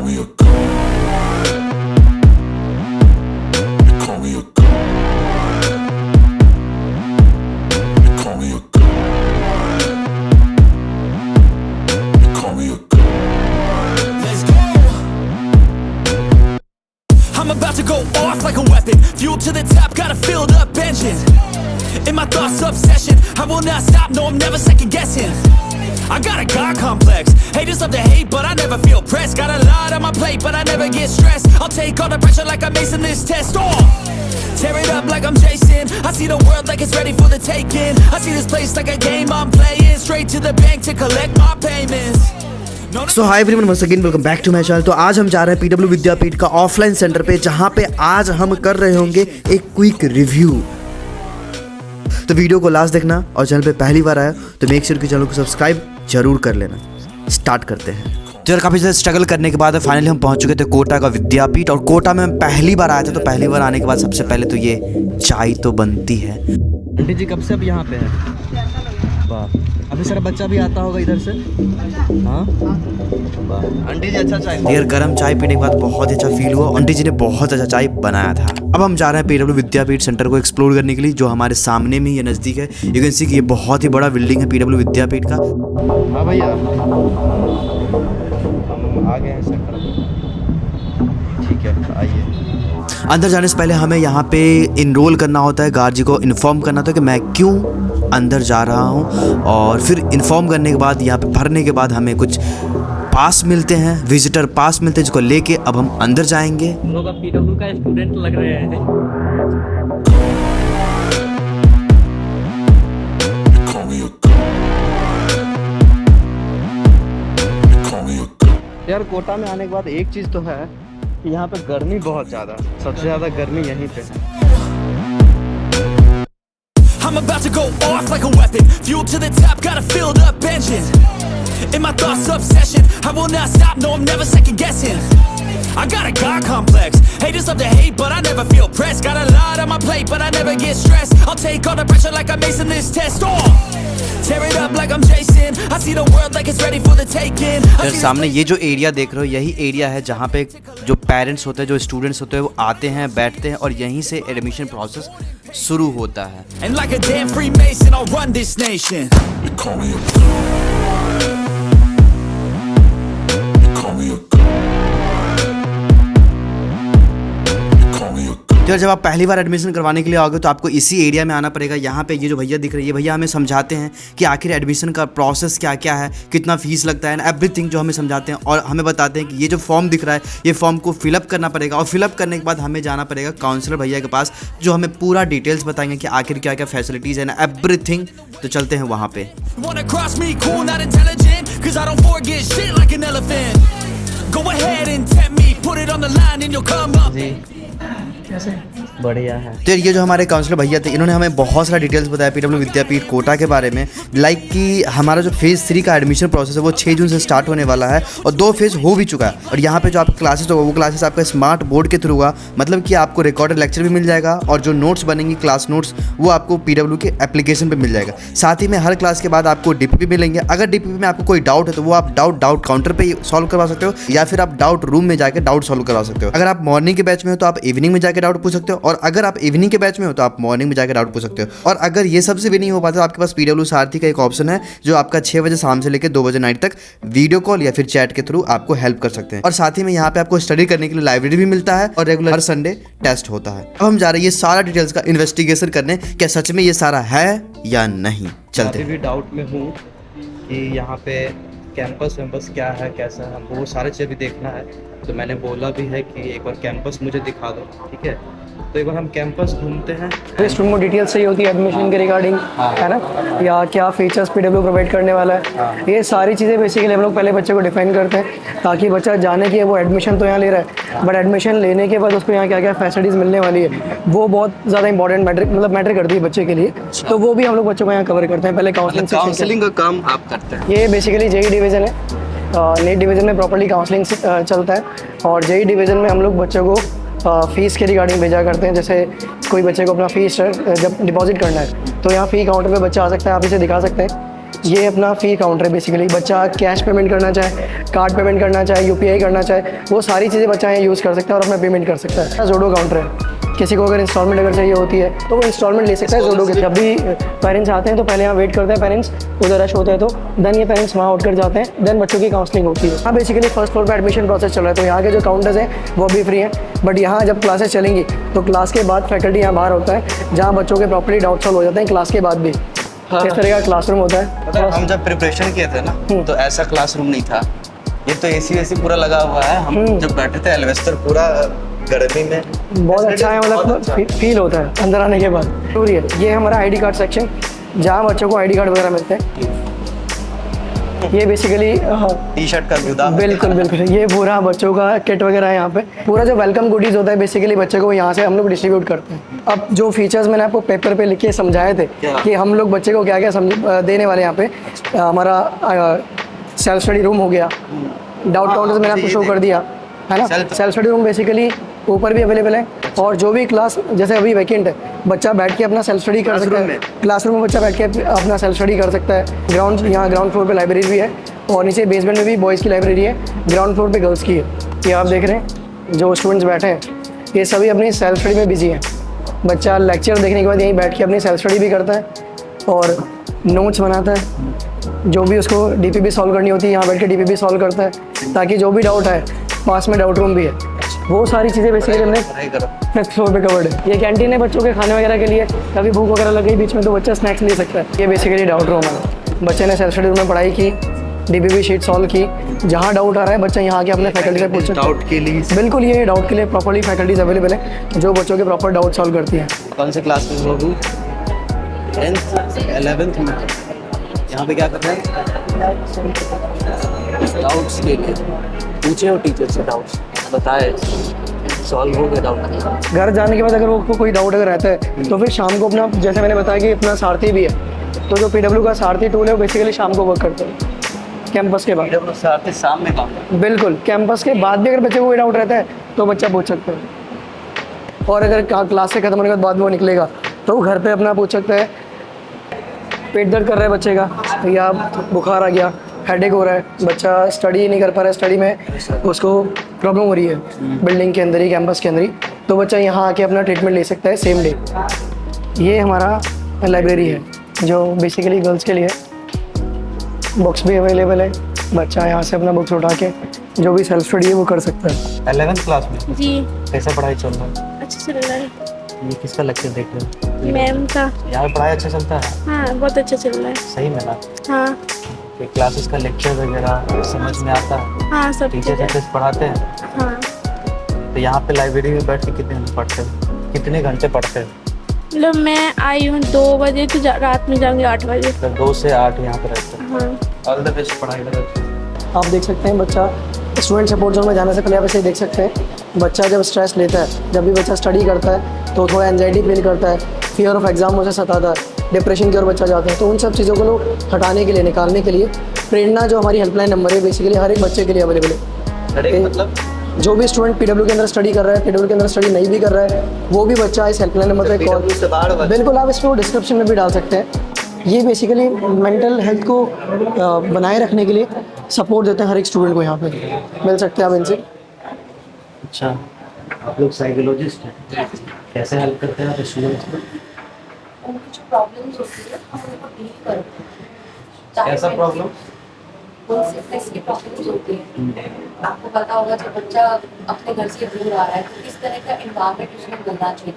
me a god. You call me a god. You call me a god. You call me a god. Let's go. I'm about to go off like a weapon. Fuel to the top, got a filled up engine. In my thoughts, obsession. I will not stop, no, I'm never second guessing. I got a God complex. Haters love to hate, but I never feel pressed. Got a lot on my plate, but I never get stressed. I'll take all the pressure like I'm acing this test. Oh, tear it up like I'm Jason. I see the world like it's ready for the taking. I see this place like a game I'm playing. Straight to the bank to collect my payments. So hi everyone, once again welcome back to my channel. तो आज हम जा रहे हैं PW विद्यापीठ का offline centre पे, जहां पे आज हम कर रहे होंगे एक क्विक रिव्यू। तो वीडियो को लास्ट देखना और चैनल पे पहली बार आया तो मेक श्योर कि चैनल को सब्सक्राइब जरूर कर लेना। स्टार्ट करते हैं। तो यार काफ़ी ज़्यादा स्ट्रगल करने के बाद फाइनली हम पहुंच चुके थे कोटा का विद्यापीठ। और कोटा में हम पहली बार आए थे, तो पहली बार आने के बाद सबसे पहले तो ये चाय तो बनती है। आंटी जी कब से अब यहाँ पे है? वाह, अभी सारा बच्चा भी आता होगा इधर से। हाँ आंटी जी अच्छा चाय। यार गर्म चाय पीने के बाद बहुत ही अच्छा फील हुआ। आंटी जी ने बहुत अच्छा चाय बनाया था। अब हम जा रहे हैं पीडब्ल्यू विद्यापीठ सेंटर को एक्सप्लोर करने के लिए, जो हमारे सामने में ये नज़दीक है। यू कैन सी कि ये बहुत ही बड़ा बिल्डिंग है पीडब्ल्यू विद्यापीठ का। हाँ भैया, हम आ गए हैं सेंटर। ठीक है, आइए। अंदर जाने से पहले हमें यहाँ पे इनरोल करना होता है। गार्ड जी को इन्फॉर्म करना होता है कि मैं क्यों अंदर जा रहा हूँ, और फिर इन्फॉर्म करने के बाद यहाँ पे भरने के बाद हमें कुछ पास मिलते हैं, विजिटर पास मिलते हैं, जिसको लेके अब हम अंदर जाएंगे। लोग अब पीडब्ल्यू का स्टूडेंट लग रहे हैं। You call me a god. You call me a god. यार कोटा में आने के बाद एक चीज़ तो है कि यहाँ पे गर्मी बहुत ज़्यादा, सबसे ज़्यादा गर्मी यहीं पे है। I'm about to go off like a weapon. Fuel to the top, got a filled up engine. In my thoughts, obsession. I will not stop, no, I'm never second guessing. I got a God complex. Haters love to hate, but I never feel pressed. Got a lot on my plate, but I never get stressed. I'll take all the pressure like I'm acing this test. Oh, tear it up like I'm Jason. I see the world like it's ready for the taking. फिर सामने ये जो area देख रहे हो, यही area है जहाँ पे जो पेरेंट्स होते हैं, जो स्टूडेंट्स होते हैं, वो आते हैं, बैठते हैं, और यहीं से एडमिशन प्रोसेस शुरू होता है। And like a damn Freemason, I'll run this nation. You call me a god. You call me a god. You call me a god. तो जब आप पहली बार एडमिशन करवाने के लिए आओगे तो आपको इसी एरिया में आना पड़ेगा। यहाँ पे ये जो भैया दिख रहे हैं, ये भैया हमें समझाते हैं कि आखिर एडमिशन का प्रोसेस क्या क्या है, कितना फीस लगता है, एवरीथिंग जो हमें समझाते हैं। और हमें बताते हैं कि ये जो फॉर्म दिख रहा है, ये फॉर्म को फिलअप करना पड़ेगा, और फिलअप करने के बाद हमें जाना पड़ेगा काउंसलर भैया के पास, जो हमें पूरा डिटेल्स बताएंगे कि आखिर क्या क्या फैसिलिटीज़ है ना, एवरीथिंग। तो चलते हैं वहाँ पे। Wanna cross me, cool, not intelligent, 'cause I don't forget shit like an elephant. Go ahead and tempt me, put it on the line and you'll come up. बढ़िया है। तो ये जो हमारे काउंसलर भैया थे, इन्होंने हमें बहुत सारा डिटेल्स बताया पीडब्ल्यू विद्यापीठ कोटा के बारे में। लाइक कि हमारा जो फेज़ 3 का एडमिशन प्रोसेस है वो 6 जून से स्टार्ट होने वाला है, और 2 फेज़ हो भी चुका है। और यहाँ पे जो आपकी क्लासेस होगा, वो क्लासेस आपका स्मार्ट बोर्ड के थ्रू होगा, मतलब कि आपको रिकॉर्डेड लेक्चर भी मिल जाएगा, और जो नोट्स बनेंगी क्लास नोट्स, वो आपको पीडब्ल्यू के एप्लीकेशन पर मिल जाएगा। साथ ही में हर क्लास के बाद आपको डीपीपी मिलेंगे। अगर डीपीपी में आपको कोई डाउट है तो वो आप डाउट काउंटर पर सॉल्व करवा सकते हो, या फिर आप डाउट रूम में जाकर डाउट सॉल्व करवा सकते हो। अगर आप मॉर्निंग के बैच में हो तो आप इवनिंग में जाकर डाउट पूछ सकते हो, और अगर आप इवनिंग के बैच में हो तो आप मॉर्निंग में जाकर डाउट पूछ सकते हो। और अगर ये सबसे भी नहीं हो पाता तो आपके पास पीडब्ल्यू सारथी का एक ऑप्शन है, जो आपका 6 बजे शाम से लेकर 2 बजे नाइट तक वीडियो कॉल या फिर चैट के थ्रू आपको हेल्प कर सकते हैं। और साथ ही में यहाँ पे आपको स्टडी करने के लिए लाइब्रेरी भी मिलता है, और रेगुलर हर संडे टेस्ट होता है। अब हम जा रहे हैं ये सारा डिटेल्स का इन्वेस्टिगेशन करने, क्या सच में ये सारा है या नहीं। चलते हैं। भी डाउट में हूँ कि यहाँ पे कैंपस वैम्पस क्या है, कैसा है, हमको वो सारे चीज़ भी देखना है। तो मैंने बोला भी है कि एक बार कैंपस मुझे दिखा दो, ठीक है। तो एक बार हम कैंपस घूमते हैं। स्टूडेंट को डिटेल्स चाहिए होती है एडमिशन के रिगार्डिंग, है ना, या क्या फीचर्स पीडब्ल्यू प्रोवाइड करने वाला है। ये सारी चीज़ें बेसिकली हम लोग पहले बच्चे को डिफाइन करते हैं, ताकि बच्चा जाने कि वो एडमिशन तो यहाँ ले रहा है, बट एडमिशन लेने के बाद उसको यहाँ क्या क्या फैसिलिटीज़ मिलने वाली है, वो बहुत ज़्यादा इंपॉर्टेंट मैटर करती है बच्चे के लिए। तो वो भी हम लोग बच्चों को यहाँ कवर करते हैं। पहले काउंसलिंग का काम आप करते हैं। ये बेसिकली जेई डिवीज़न है। नीट डिवीज़न में प्रॉपर्ली काउंसलिंग चलता है, और जेई डिवीज़न में हम लोग बच्चों को फ़ीस के रिगार्डिंग भेजा करते हैं। जैसे कोई बच्चे को अपना फ़ीस जब डिपॉजिट करना है तो यहाँ फ़ी काउंटर पे बच्चा आ सकता है, आप इसे दिखा सकते हैं। ये अपना फ़ी काउंटर है बेसिकली। बच्चा कैश पेमेंट करना चाहे, कार्ड पेमेंट करना चाहे, यूपीआई करना चाहे, वो सारी चीज़ें बच्चा यहाँ यूज़ कर सकता है और अपना पेमेंट कर सकता है। जोडो काउंटर है, किसी को अगर इंस्टॉलमेंट अगर चाहिए होती है तो वो इंस्टॉलमेंट ले सकता है जोडो के। जब भी पेरेंट्स आते हैं तो पहले यहाँ वेट करते हैं पेरेंट्स, उधर रश होता है तो देन ये पेरेंट्स वहाँ उठ कर जाते हैं, देन बच्चों की काउंसलिंग होती है। हाँ बेसिकली फर्स्ट फ्लोर पर एडमिशन प्रोसेस चल रहा है, तो यहाँ के जो काउंटर्स हैं वो भी फ्री हैं, बट यहाँ जब क्लासेस चलेंगी तो क्लास के बाद फैकल्टी यहाँ बाहर होता है, जहाँ बच्चों के प्रॉपर्ली डाउट सॉल्व हो जाते हैं क्लास के बाद भी। इस तरह का क्लासरूम होता है। मतलब हम जब प्रिपरेशन किए थे ना तो ऐसा क्लासरूम नहीं था, ये तो एसी वेसी पूरा लगा हुआ है। हम जब बैठे थे एल्वेस्टर पूरा गर्मी में, बहुत अच्छा है, मतलब फील होता है अंदर आने के बाद। जरूरी है। ये हमारा आईडी कार्ड सेक्शन, जहाँ बच्चों को आईडी कार्ड वगैरह मिलते हैं। ये बेसिकली टी शर्ट का गोदाम। बिल्कुल बिल्कुल, ये पूरा बच्चों का किट वगैरह है यहाँ पे। पूरा जो वेलकम गुडीज़ होता है बेसिकली बच्चे को यहाँ से हम लोग डिस्ट्रीब्यूट करते हैं। अब जो फीचर्स मैंने आपको पेपर पे लिख के समझाए थे कि हम लोग बच्चे को क्या क्या देने वाले यहाँ पे, हमारा सेल्फ स्टडी रूम हो गया, डाउट काउंटर्स मैंने आपको शो कर दिया है ना। सेल्फ स्टडी रूम बेसिकली ऊपर भी अवेलेबल है, और जो भी क्लास जैसे अभी वैकेंट है बच्चा बैठ के अपना सेल्फ स्टडी कर सकता है। क्लासरूम में बच्चा बैठ के अपना सेल्फ स्टडी कर सकता है। यहाँ ग्राउंड फ्लोर पे लाइब्रेरी भी है, और नीचे बेसमेंट में भी बॉयज़ की लाइब्रेरी है, ग्राउंड फ्लोर पे गर्ल्स की है। ये आप देख रहे हैं जो स्टूडेंट्स बैठे हैं ये सभी अपनी सेल्फ स्टडी में बिजी हैं। बच्चा लेक्चर देखने के बाद यहीं बैठ के अपनी सेल्फ स्टडी भी करता है और नोट्स बनाता है। जो भी उसको डीपीपी सॉल्व करनी होती है यहाँ बैठ के डीपीपी सॉल्व करता है, ताकि जो भी डाउट है, पास में डाउट रूम भी है, वो सारी चीज़ें बेसिकली हमने फिफ्थ फ्लोर पे कवर्ड है। ये कैंटीन है बच्चों के खाने वगैरह के लिए, कभी भूख वगैरह लग गई बीच में तो बच्चा स्नैक्स ले सकता है। ये बेसिकली डाउट रूम है, बच्चे ने सेल्फ स्टडी रूम में पढ़ाई की, डीपीपी शीट सॉल्व की, जहाँ डाउट आ रहा है बच्चा यहाँ आके अपने फैकल्टी से पूछ सकता है डाउट के लिए। बिल्कुल, ये डाउट के लिए प्रॉपर्ली फैकल्टीज अवेलेबल है जो बच्चों के प्रॉपर डाउट सॉल्व करती हैं। कौन से क्लास में हो? 10th 11th में। यहाँ पे क्या कर रहे हैं? डाउट्स के लिए पूछे हो टीचर से, डाउट्स बताए, सॉल्व हो गए डाउट। घर जाने के बाद अगर वो कोई डाउट अगर रहता है तो फिर शाम को अपना, जैसे मैंने बताया कि अपना सारथी भी है, तो जो PW का सारथी टूल है वो बेसिकली शाम को वर्क करता है कैंपस के बाद। सारथी शाम में काम। बिल्कुल, कैंपस के बाद भी अगर बच्चे को कोई डाउट रहता है तो बच्चा पूछ सकता है, और अगर क्लास से खत्म होने के बाद वो निकलेगा तो वो घर पे अपना पूछ सकता है। पेट दर्द कर रहा है बच्चे का, या बुखार आ गया, हेडेक हो रहा है, बच्चा स्टडी नहीं कर पा रहा है, स्टडी में उसको प्रॉब्लम हो रही है बिल्डिंग के अंदर ही, कैंपस के अंदर ही, तो बच्चा यहाँ आके अपना ट्रीटमेंट ले सकता है सेम डे। ये हमारा लाइब्रेरी है जो बेसिकली गर्ल्स के लिए, बुक्स भी अवेलेबल है, बच्चा यहाँ से अपना बुक्स उठा के जो भी सेल्फ स्टडी है वो कर सकता है। 11th क्लास में जी कैसा पढ़ाई चल रहा है? अच्छा चल रहा है। ये किसका लेक्चर देख रहे हो? मैम का। यहाँ पे पढ़ाई अच्छा चलता है? हाँ बहुत अच्छा चल रहा है। सही में ना? हाँ क्लासेस का लेक्चर वगैरह समझ में आता है? हाँ सब टीचर चीज़ें। जैसे पढ़ाते हैं? हाँ तो यहाँ पे लाइब्रेरी में बैठ के कितने घंटे पढ़ते हो? कितने घंटे पढ़ते हो? मतलब मैं आई हूँ 2 बजे तो रात में जाऊँगी 8 बजे। मतलब 2 से 8 यहाँ पे रहते हो? हाँ ऑल द बेस्ट पढ़ाई करो। आप देख सकते हैं बच्चा स्टूडेंट सपोर्ट जोन में जाने से पहले आप ऐसे देख सकते हैं, बच्चा जब स्ट्रेस लेता है, जब भी बच्चा स्टडी करता है तो थोड़ा एंजाइटी फील करता है, फियर ऑफ एग्जाम उसे सताता है, डिप्रेशन की ओर बच्चा जाता है, तो उन सब चीज़ों को हटाने के लिए, निकालने के लिए प्रेरणा जो हमारी हेल्पलाइन नंबर है बेसिकली हर एक बच्चे के लिए अवेलेबल है। मतलब जो भी स्टूडेंट PW के अंदर स्टडी कर रहा है, PW के अंदर स्टडी नहीं भी कर रहा है, वो भी बच्चा इस हेल्पलाइन नंबर पे कॉल, बिल्कुल आप इसको डिस्क्रिप्शन में भी डाल सकते हैं। ये बेसिकली मेंटल हेल्थ को बनाए रखने के लिए सपोर्ट देते हैं हर एक स्टूडेंट को, यहाँ पे मिल सकते हैं आप इनसे। अच्छा, आप लोग साइकोलॉजिस्ट हैं, कैसे हेल्प करते हैं आप स्टूडेंट्स को? उनकी जो प्रॉब्लम्स होती है हम उनको डील करते हैं। कैसा प्रॉब्लम? उनसे फिक्स की प्रॉब्लम्स होती है। आपको पता होगा जब बच्चा अपने घर से दूर आ रहा है तो किस तरह का एनवायरनमेंट उसमें मिलना चाहिए।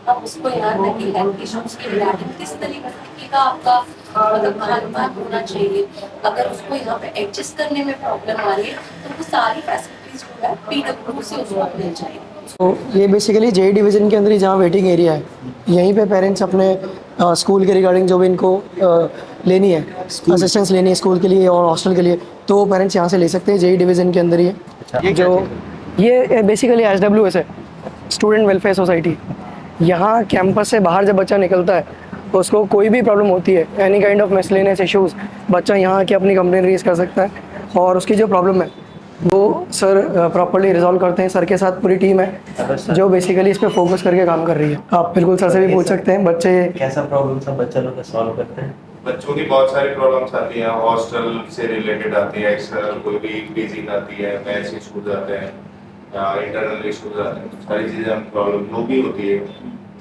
अब उसको यहाँ तक कि हेल्थ इशूज़ के रिगार्डिंग किस तरीके का आपका मतलब खान-पान होना चाहिए। अगर उसको यहाँ पे एडजस्ट करने में प्रॉब्लम आ रही है तो वो सारी फैसिलिटीज़ जो है PW से उसको मिल जाएगी। तो ये बेसिकली JE डिवीज़न के अंदर ही जहाँ वेटिंग एरिया है, यहीं पे पेरेंट्स अपने स्कूल के रिगार्डिंग जो भी इनको लेनी है, असिस्टेंस लेनी है स्कूल के लिए और हॉस्टल के लिए, तो वो पेरेंट्स यहाँ से ले सकते हैं। JE डिवीज़न के अंदर ही है जो ये बेसिकली SWS है, स्टूडेंट वेलफेयर सोसाइटी। यहाँ कैंपस से बाहर जब बच्चा निकलता है तो उसको कोई भी प्रॉब्लम होती है, any kind of miscellaneous issues, बच्चा यहाँ आके अपनी कंप्लेन रेज कर सकता है और उसकी जो प्रॉब्लम है वो सर प्रॉपर्ली रिजॉल्व करते हैं। सर के साथ पूरी टीम है जो बेसिकली इस पे फोकस करके काम कर रही है। आप बिल्कुल सर से भी पूछ सकते हैं। बच्चे कैसा प्रॉब्लम सब बच्चा लोग सॉल्व करते हैं? बच्चों की बहुत सारी प्रॉब्लम्स आती हैं, हॉस्टल से रिलेटेड आती है, एक्सटर्नल कोई भी फेजिंग आती है, मैथ्स इशूज आते हैं या इंटरनल इशूज आते हैं, सारी चीज़ें हम प्रॉब्लम जो भी होती है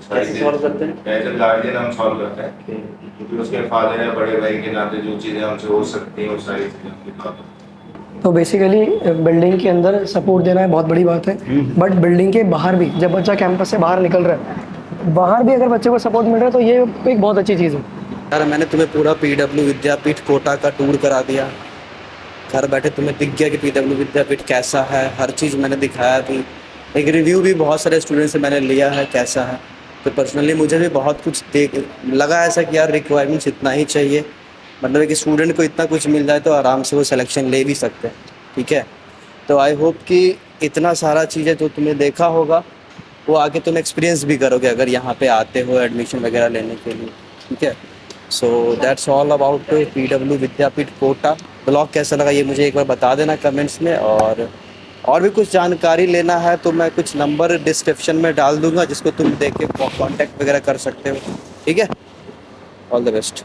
कैसे सॉल्व करते हैं? एज ए गार्जियन हम सॉल्व करते हैं, क्योंकि उसके फादर या बड़े भाई के नाते जो चीज़ें हमसे हो सकती हैं वो सारी चीज़ें हम निकालते हैं। तो बेसिकली बिल्डिंग के अंदर सपोर्ट देना है बहुत बड़ी बात है, बट बिल्डिंग के बाहर भी जब बच्चा कैंपस से बाहर निकल रहा है, बाहर भी अगर बच्चे को सपोर्ट मिल रहा है तो ये एक बहुत अच्छी चीज़ है। यार मैंने तुम्हें पूरा पीडब्ल्यू विद्यापीठ कोटा का टूर करा दिया, घर बैठे तुम्हें दिख गया कि पीडब्ल्यू विद्यापीठ कैसा है, हर चीज़ मैंने दिखाया भी, एक रिव्यू भी बहुत सारे स्टूडेंट से मैंने लिया है कैसा है। तो पर्सनली मुझे भी बहुत कुछ देख लगा ऐसा कि यार रिक्वायरमेंट्स इतना ही चाहिए, मतलब एक स्टूडेंट को इतना कुछ मिल जाए तो आराम से वो सिलेक्शन ले भी सकते हैं, ठीक है। तो आई होप कि इतना सारा चीज़ें जो तुमने देखा होगा वो आगे तुम एक्सपीरियंस भी करोगे अगर यहाँ पे आते हो एडमिशन वगैरह लेने के लिए, ठीक है। So that's all about PW Vidyapeeth Kota. Blog कैसा लगा ये मुझे एक बार बता देना कमेंट्स में, और भी कुछ जानकारी लेना है तो मैं कुछ नंबर डिस्क्रिप्शन में डाल दूंगा जिसको तुम देख के कॉन्टैक्ट वगैरह कर सकते हो, ठीक है। All the best.